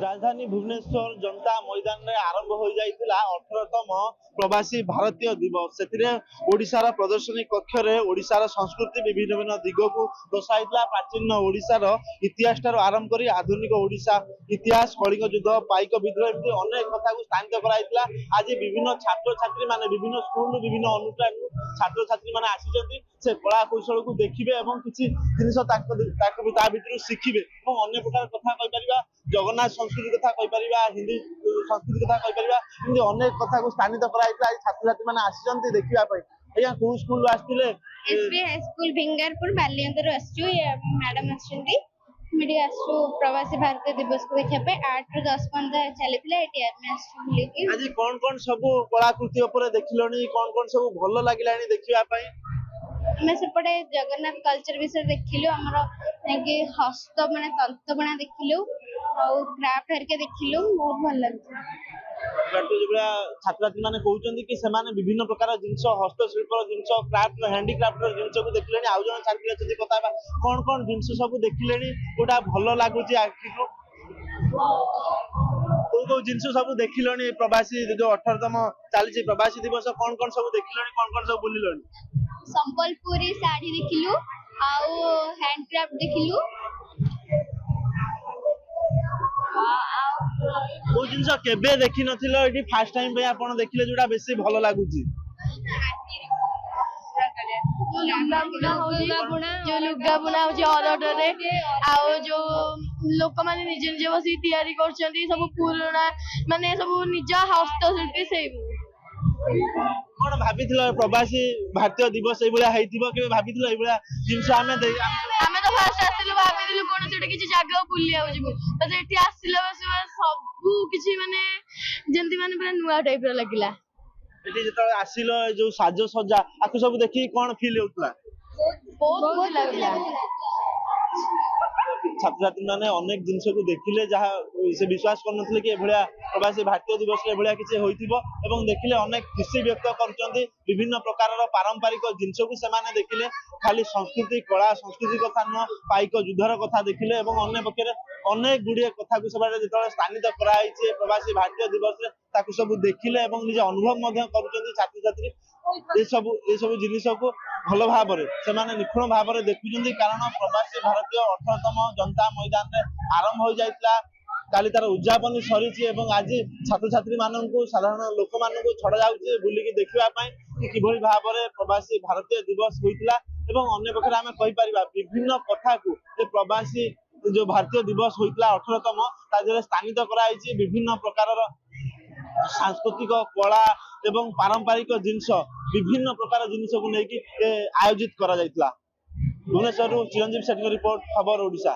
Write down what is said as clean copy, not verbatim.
राजधानी भुवनेश्वर जनता मैदान में आरंभ हो जाइतिला 18तम प्रवासी भारतीय दिवस से ओडिशार प्रदर्शनी कक्ष रे ओडिशार संस्कृति विभिन्न विभिन्न दिग को दर्शाइला। प्राचीन ओडिशार इतिहास ठार आरंभ करी आधुनिक ओडिशा इतिहास कलिंग युद्ध पाइक विद्रोह एमती अनेक कथा को स्थानित कराइला। आज विभिन्न छात्र छात्री माने विभिन्न स्कूल विभिन्न अनुष्ठान छात्र छात्री माने आसी से कला कौशल को देखिए और किसी जिन शिखिबे और अन्य प्रकार कथा कहीपर जगन्नाथ संस्कृति कथा कहीपर हिंदी संस्कृति कथा कहीपर एमती अनेक कथा को स्थानित कराइला। छात्र छात्री माने आसी देखा आज्ञा को स्कूल आसते एसपी हाई स्कूल भिंगारपुर बालियंदर आसचु मैडम आसचंती मिडी आसचु प्रवासी भारतीय दिवस को देखा पे 8 ରୁ 10 15 चलीथिले एटी आर्मी आसचु बुलिकी। आज कौन सब कलाकृति ऊपर देखिलोनी कौन सब भल लागिलानी देखिबा पई? हमें सेपटे जगन्नाथ कल्चर विषय देखिलु हमर कि हस्त माने तंत्र बना देखिलु और क्राफ्ट हरके देखिलु बहुत भल लागछ। छात्र छात्री माने कहउचंदी कि सेमाने विभिन्न प्रकार जिंस हस्तशिल्प जिंस क्राफ्ट हैंडीक्राफ्ट जिंस को देखिलेनी आउ जन छात्री अछंती कथा कौन जिंस सब देखिलेनी कोटा भल लागुची आखि को को जिंस सब देखिलोनी प्रवासी जो 18तम चली प्रवासी दिवस कौन सब देखिलोनी कौन सब बुलिलोनी? संबलपुरी साड़ी देखिलु आउ हैंडक्राफ्ट देखिलु को जिंस केबे देखि नथिलो एटी फर्स्ट टाइम पे आपण देखिले जोटा बेसी भलो लागुची? जो लुगा बुना होची ऑर्डर रे आउ जो लोक माने निज निज बसी तयारी करछंती सब पुराना माने सब निज हस्तशिल्पी सेई कौन भाभी प्रवासी भारतीय दिवस ये भाभी जिनस आम तो फर्स्ट आसिलु भाबिलु कोन सेटा किछि जागा बुली आउ जिवु बस एठी आसिला बस सब किछि माने जेंति माने पूरा नुवा टाइप रो लागिला। एठी जत आसिलो जो साजो सजा आकु सब देखि कोन फील होतला? बहुत लागिला। छात्र छात्री माने अनेक जिनस को देखिले जहा से विश्वास करनथले कि एभलिया प्रवासी भारतीय दिवस रे एभलिया किछि होइतिबो एवं देखिले अनेक खुशी व्यक्त करचंदी। विभिन्न प्रकार पारंपरिक जिनस को से माने देखिले खाली संस्कृति कला संस्कृति कथा न पाइक युद्धर कथा देखिले एवं अन्य पक्षरे अनेक गुडिये कथा को सब जेतले स्थानित कराइछे प्रवासी भारतीय दिवस रे ताकु सब देखिले एवं निजे अनुभव मध्य करूचंदी। छात्र छात्री ए सब जिनिस को भल भाव से निखुण भाव देखुं कारण प्रवासी भारतीय 18तम जनता मैदान में आरंभ हो जाइतिला। काली तार उद्यापन सरी आज छात्र छात्री मानू साधारण लोक मान छड़ा जाऊे बुलिकी देखा कि किभली भाव में प्रवासी भारतीय दिवस होइतिला एवं अन्य पक्षरे आम कहीपर विभिन्न कथा को प्रवासी जो भारतीय दिवस होइतिला 18तम तादेह स्थानित कराई विभिन्न प्रकार सांस्कृतिक कला एवं पारंपरिक जिनस विभिन्न प्रकार जिनस को लेकिन आयोजित करा जाइतिला। भुवनेश्वर चिरंजीव सेठी रिपोर्ट खबर ओडिशा।